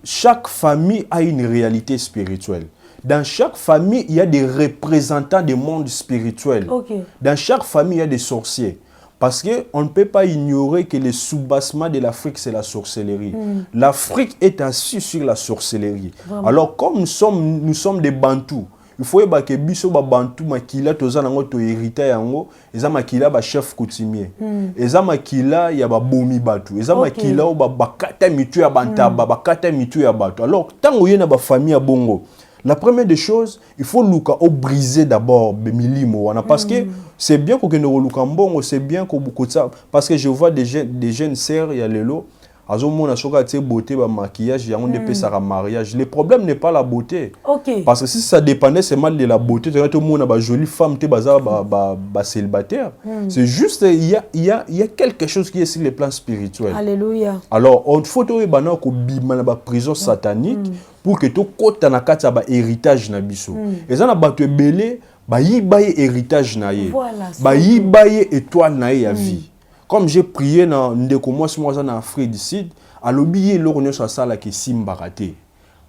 chaque famille a une réalité spirituelle. Dans chaque famille, il y a des représentants du monde spirituel. Okay. Dans chaque famille, il y a des sorciers. Parce qu'on ne peut pas ignorer que le soubassement de l'Afrique, c'est la sorcellerie. L'Afrique est assise sur la sorcellerie. Vraiment. Alors, comme nous sommes des Bantous, il faut que biso ba Bantou makila toza nango to hérité yango, eza makila ba chef coutumier. Eza makila ya ba bomi batu. Eza makila o ba kata mitu ya bantaba, ba kata mitu ya batu. Alors, tango yena ba famille ya bongo, la première des choses, il faut briser d'abord Bemilimo. Parce que c'est bien qu'on ait luka mbongo, c'est bien qu'on ait parce que je vois des jeunes sœurs, il y a les lots, azomona soka tie beauté ba maquillage yango nde pesaka mariage. Le problème n'est pas la beauté.
OK.
Parce que si ça dépendait seulement de la beauté, tu tout le monde a ba jolie femme te baza ba célibataire. C'est juste il y a quelque chose qui est sur le plan spirituel.
Alléluia.
Alors on faut to bana ko bima na ba prison satanique pour que to kota na kati ba héritage na biso. Eza na bato ebele ba yibaye héritage na ye. Ba yibaye étoile na ye ya vie. Comme j'ai prié dans ndeko moi en Afrique du Sud, alobi ye loko nyoso asala ke simba raté.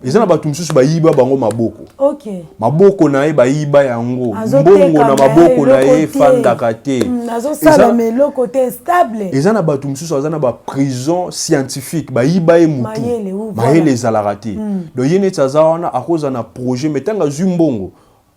Eza na bato msusu ba yiba bango maboko.
OK.
Maboko na ye ba yiba yango. Mbongo na maboko na ye fandaka te.
Nazo sala mais le côté stable.
Eza na bato msusu aza na ba prison scientifique ba yiba ye mutu. Mayele ezalaka te. Donc ye neti aza wana akoza na projet metanga zwi mbongo.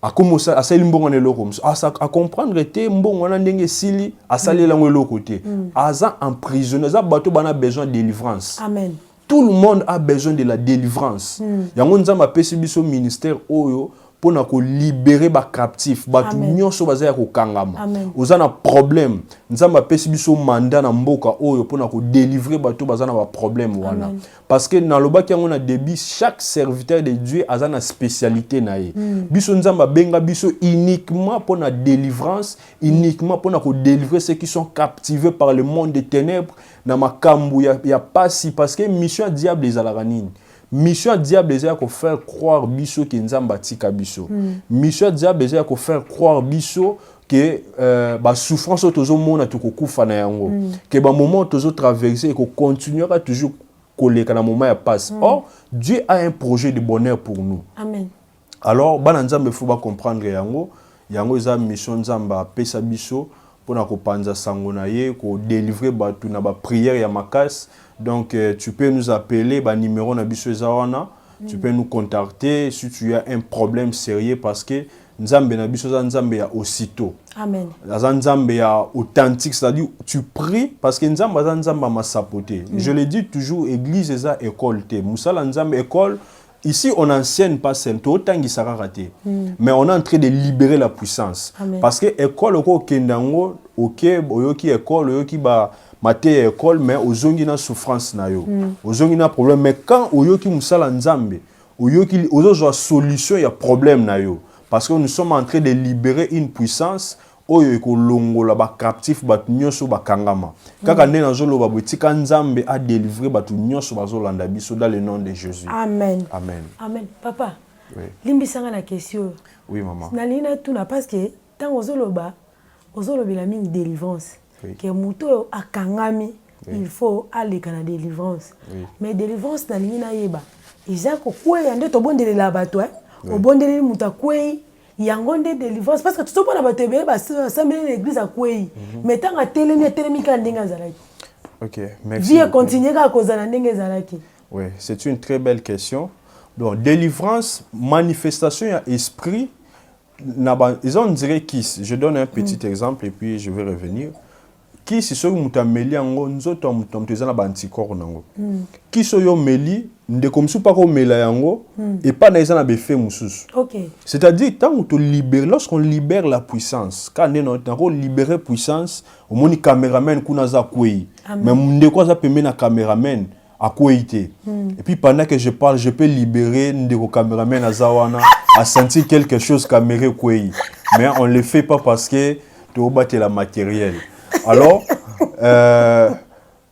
A commencer à salir mbongo na eloko à comprendre te mbongo na ndenge sili a salir lango eloko te aza emprisonné za bato bana besoin de délivrance.
Amen.
Tout le monde a besoin de la délivrance. Yango nzamba pesi biso ministère oyo pona ko libérer ba captif bato nyonso baza ya ko kangama. Oza na problème nzamba pesi biso mandat na mboka oyo pona ko délivrer bato baza na ba problème wana. Parce que dans le bas qui a débit chaque serviteur de Dieu a une spécialité na ye. Biso nzamba benga biso uniquement pour la délivrance, uniquement pour nous délivrer ceux qui sont captivés par le monde des ténèbres na makambu ya pas si parce que mission diable les alaranine. Mission diable les a ko faire croire biso que nzamba tika biso. Mission diable les a ko faire croire biso que ba souffrance tozo mona to ko kufa na yango. Que ba moment tozo traverser et ko continuera toujours coller quand moment ya passe. Or Dieu a un projet de bonheur pour nous.
Amen.
Alors bana nzamba faut ba comprendre yango eza mission nzamba pesa biso pour na ko panza sango na ye ko délivrer batu na ba prière ya makas. Donc tu peux nous appeler ba numéro na biso zawana. Tu peux nous contacter si tu as un problème sérieux parce que nzambe na biso za nzambe ya aussitôt.
Amen.
Za nzambe ya authentique, c'est-à-dire tu pries parce que nzamba za nzamba ma sapoté. Je le dis toujours, église eza école te. Musala nzambe école. Ici, on n'enseigne pas seulement, autant qu'il sera raté. Mais on est en train de libérer la puissance.
Amen.
Parce que l'école, ok, oyoki école, oyoki ba maté école, mais ozongi na souffrance na yo. Ozongi na problème. Mais quand oyoki musala nzambe, oyoki ozo solution ya problème na yo. Parce que nous sommes en train de libérer une puissance oyo ekolongola ba captif bat nyonso ba kangama. Kaka nde nazolo ba botika nzambe a délivrer batu nyonso bazolanda biso dans le nom de Jésus.
Amen.
Amen.
Amen. Papa.
Oui.
Limbisanga na question.
Oui maman.
Na lina tuna parce que tant ozoloba la mine délivrance.
Oui.
Que muto akangami, oui. Il faut aller kana délivrance.
Oui.
Mais délivrance na lina yeba. Izako kwe ande to bondele la bato au bondele mutakwe yango nde délivrance parce que tout ça na bato be ba sambele l'église a kwe. Mais tant a telemi ka ndenga zalaki.
OK, merci.
Vie continuer ka kozana ndenge zalaki.
Oui, c'est une très belle question. Donc délivrance, manifestation ya esprit ils ont dirait kiss. Je donne un petit exemple et puis je vais revenir. Kiss so mutameli yango nzoto mutamteza na ba anticorps nango. Kiss yo meli ndeko msu pa ko mela yango et pas na ezana be fait mususu.
OK.
C'est-à-dire tant on te libère lorsqu'on libère la puissance, quand on libérer puissance, au moni caméraman kuna za kwei. Mais ndeko za pembe na caméraman à kwei. Et puis pendant que je parle, je peux libérer ndeko caméraman azawana à sentir quelque chose caméra kwei. Mais on le fait pas parce que tu obatté la matériel. Alors,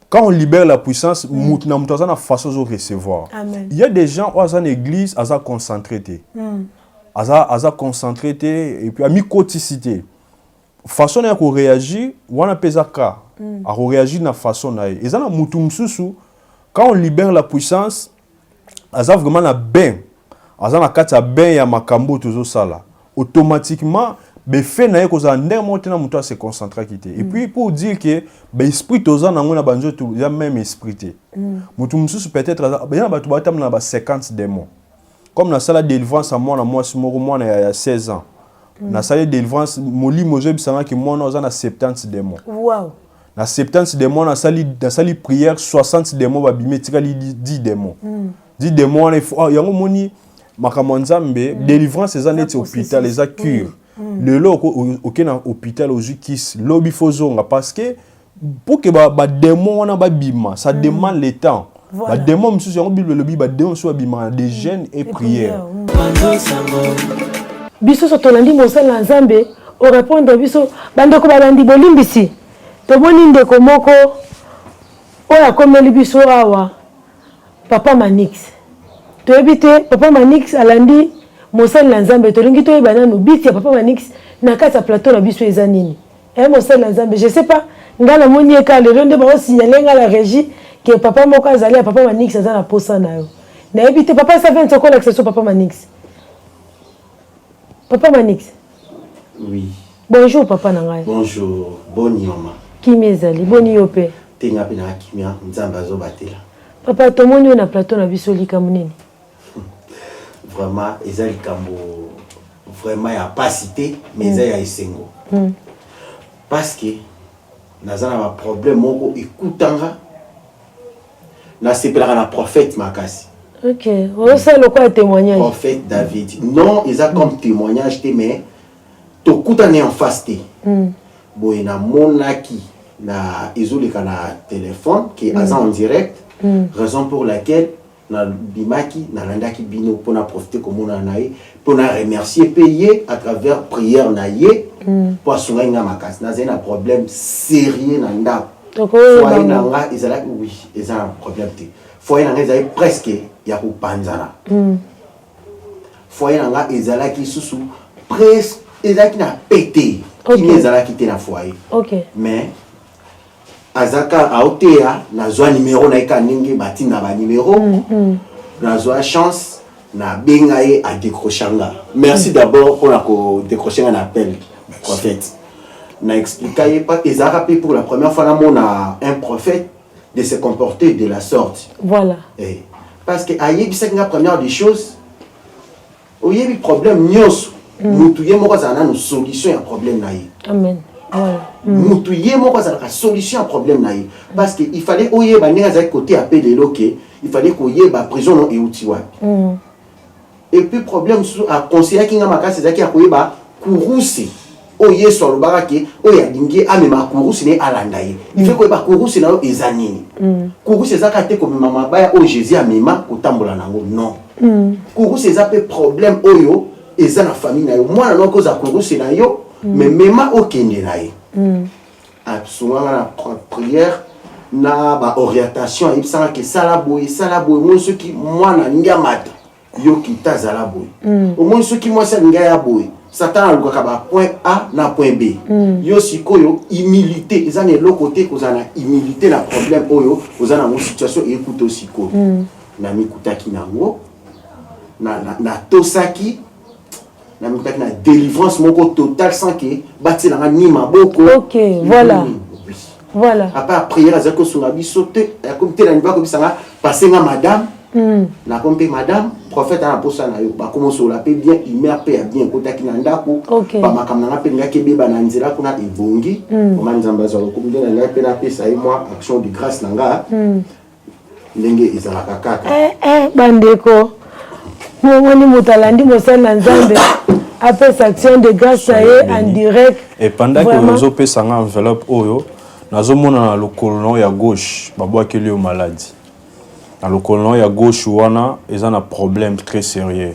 quand on libère la puissance, nous avons une façon de recevoir.
Amen.
Il y a des gens qui sont dans l'église, qui sont concentrés. Ils sont concentrés et puis, ils sont coticité. Façon dont réagir, on a pesé à réagir de la façon dont ils ont quand on libère la puissance, ils ont vraiment un bain. Ils ont un bain et un makambo tout ça. Automatiquement, mais fait na ekoza ndenge monte na muto a se concentrer quitter et puis pour dire que l'esprit toza na ngona banjo tout ya même esprit té mutu mususu peut-être bien ba tubatam na ba 50 démons comme na sala délivrance à moi na 16 ans na sala délivrance moli mozo bisanga ki moi na 70 démons.
Wow.
Na 70 démons na sali prière 60 démons ba bimetika li 10 démons. 10 démons il faut yango moni makamonzambe délivrance les années hôpital les cure. Le lot aucun hôpital aux kiss lobby fozonga parce que pour que ba démon wana ba bima, ça demande le temps. Ba démon msusu yango Bible ba démon so bima des jeûnes et prières.
Biso so tolandi mosala nzambe o répondre biso bandeko balandi bolimbisi. To boni ndeko moko oya komeli biso awa Papa Manix. To ebite Papa Manix alandi mosala nzambe tolingi to yebana no biti ya Papa Manix na kati ya plateau na biso eza nini. Mosala nzambe je sais pas ngala moni eka le ronde ba signaler ngala régie que Papa moko azali ya Papa Manix aza na posa na yo. Na ebite papa ça vient de quoi l'accession Papa Manix. Papa Manix.
Oui.
Bonjour Papa Nangai.
Bonjour. Boni mama.
Kimi ezali boni yo pe.
Tenga pe na kimia nzamba zo batela.
Papa tomoni na plateau na biso likambo nini?
Vraiment ezali kambo vraiment ya pasité mais ezali ya esengo. Parce que nazana ba problème moko ekutanga na sepelaka na prophète makasi.
OK. Ça le quoi témoignage?
Prophète David. Non, ils ont comme témoignage mais to kutane en face té. Boy na monaki na izoleka na téléphone qui est en direct. Raison pour laquelle na bimaki na landaki bino pour na profiter comme on a naé pour na remercier payer à travers prière na yé pour assurer nga makasi na un problème sérieux na ndako. Foyer na nga ezala oui, ils ont un problème té. Foyer na nga ezala presque ya ko panzana. Foyer na nga ezala ki susu presque ezala ki na pété. Qui ezala ki té na foyer. OK. Mais azaka aotea na zwa numéro na eka ningi batinda ba numéro na zwa chance na bengaye a décrochanga. Merci d'abord pour la décrocher un appel prophète. Na expliqué pas ezaka pour la première fois na un prophète de se comporter de la sorte.
Voilà.
Et parce que ayebi c'est la première des choses. Oyebi problème nyos mutu ye moko za na solution ya problème na ye.
Amen. Voilà.
Mutu ye moko za la solution à problème na ye parce que il fallait oye ba ninga za côté appelé loké, il fallait koye ba prison non euti wapi. Et puis problème sous a conseiller ki nga makasi za ki akoye ba kurusi oye so lobaka ke oya dingi amema kurusi ne alanda ye. Il fait ko ba kurusi na yo ezanini. Kurusi za ka te ko mama baya o Jésus amema kotambola nango non. Kurusi za pe problème oyo eza na famille na yo. Mwana no ko za kurusi na yo mais même au Kenya absolument la prière na ba orientation il sent que salaboy moi ceux qui moi na ngamata yo kita zalaboy au moins ceux qui moi ça ngaya boy Satan a luka ba point A na point B yo sikoyo humilité ils ont le côté que na humilité la problème oyo aux ana situation écoute aussi ko na mikutaki nango na tosaki na délivrance moko total sans que bâti la ni maboko.
OK, voilà. Voilà.
Après prière à zako sur la bisote, comme tel ani ba ko bisanga passer nga madame. Na kompe madame, prophète na posa na yo ba commence la paix bien, il met paix bien kotaki na ndako. Ba makamna na pe ngaki beba na nzela kuna ebongi. Oma nzamba zo ko mbena na pe na pesa et moi action de grâce nanga. Ndenge ezala kaka.
Bandeko. Mwani mutalandi mosala nzambe après cette action de grâce en direct.
Et pendant que nous avons fait une enveloppe, nous avons le colon à gauche, qui est maladie. Le colon à gauche, il y a un problème très sérieux.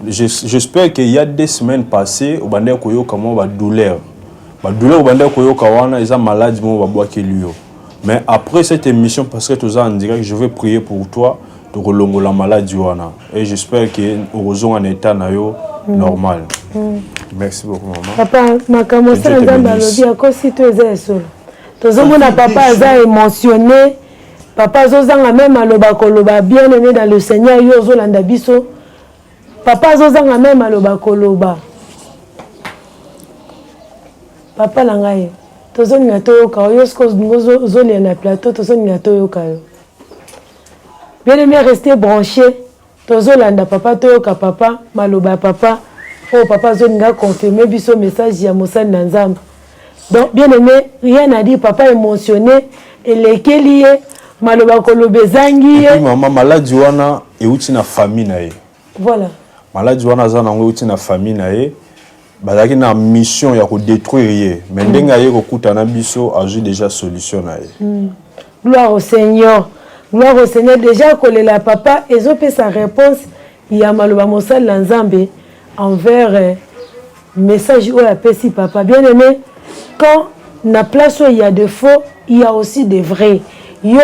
J'espère qu'il y a des semaines passées, il y a une douleur. La douleur, il y a une maladie qui est mais après cette émission, parce que tu es en direct, je vais prier pour toi. De relongo la maladie et j'espère que nous en état normal. Merci beaucoup maman.
Papa, ma commencé à dire à cause si tu es seul. Tout le monde papa a émotionné. Papa zozanga même aloba koloba bien aimé dans le Seigneur yo zolanda biso. Papa zozanga même aloba koloba. Papa langaye. Tozoni na toyoka yo skos ngozo zoli na plateau tozoni na toyoka yo. Bien aimé rester branché. Tozolanda papa toyoka papa maloba papa. Oh papa zoninga confirmer biso message ya mosali na nzambe. Donc bien aimé rien à dire papa émotionné et lesquels maloba kolobe zangi.
Et puis maman maladie wana euti na famille na ye.
Voilà.
Maladie wana za na euti na famille na ye bazaki na mission ya ko détruire ye mais ndenga ye ko kutana biso azu déjà solution na ye.
Gloire au Seigneur. Gloire au Seigneur. Déjà kolela papa ezope sa réponse ya maloba mosali na Nzambe envers message où appelle si papa bien aimé. Quand na place où il y a de faux, il y a aussi de vrais. Yo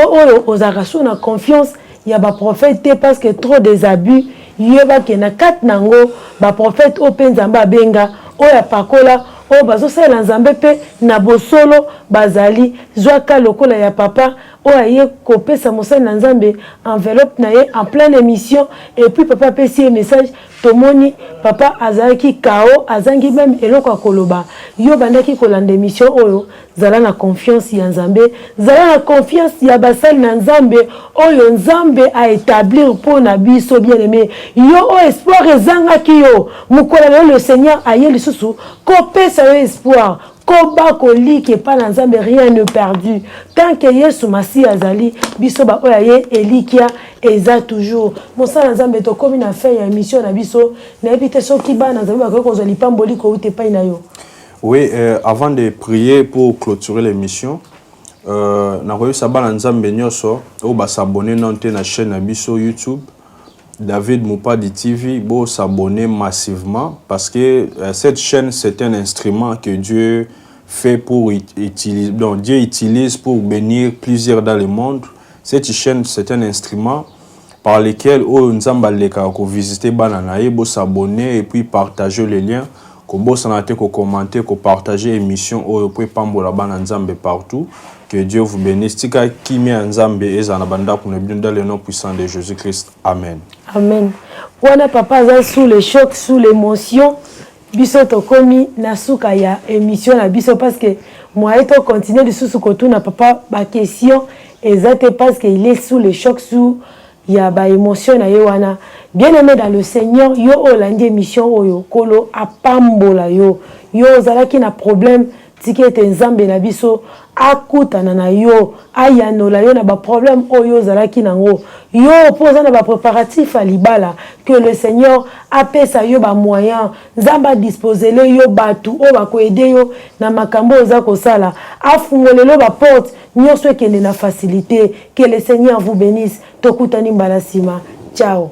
aux arrachons na confiance, il y a ba prophète parce que trop des abus, yo ba ke na kat nango ba prophète o penzamba benga o ya pakola o bazo sala Nzambe pe na bosolo bazali zwaka lokola ya papa o aye kopesa mosali na Nzambe enveloppe na ye en pleine émission et puis papa pesi message tomoni papa azalaki kao azangi même eloko akoloba yo bandaki kolanda émission oyo zala na confiance ya Nzambe zala na confiance ya basali na Nzambe oyo Nzambe a établir pour na biso bien aimé yo o espoir ezangaki yo mukola le Seigneur aye lisusu kopesa yo espoir koba koliki pa na Nzambe rien ne perdu tant que Yesu Masi azali biso ba oyaye elikia eza toujours mosala Nzambe to komi na fin ya émission na biso na ebite soki ba na Nzambe ba ko zoli pamboli ko ute pa na yo.
Oui, avant de prier pour clôturer l'émission, na koyo sabana Nzambe nyoso o ba s'abonner nante na chaîne na biso YouTube David Moupadi TV, beau s'abonner massivement parce que cette chaîne c'est un instrument que Dieu fait pour utiliser, donc Dieu utilise pour bénir plusieurs dans le monde. Cette chaîne c'est un instrument par lequel Nzamba leka ko visiter bananaye, beau s'abonner et puis partager les liens, ko beau s'anaté ko commenter, ko partager émission ou puis pambola bana Nzambe partout. Que Dieu vous bénisse. Tika kimi Nzambe ezanabanda pour nous dans le nom puissant de Jésus-Christ. Amen.
Amen. Wana papa za sous le choc, sous l'émotion, biso to komi na suka ya émission na biso parce que moi et to continuer de sous kotu na papa ba question exacte parce que il est sous le choc sous ya ba émotion na wana. Bien aimé dans le Seigneur, yo olandi émission oyo kolo apambola yo. Yo zalaki na problème tikete Nzambe na biso akutana na yo ayanola yo na ba problème oyo zalaki nango yo poza na ba préparatif à libala que le Seigneur apesa yo ba moyen Nzamba disposer le yo batu o ba ko aider yo na makambo za ko sala afungolelo ba porte nyonso ekende na facilité. Que le Seigneur vous bénisse tokutani mbala sima. Ciao.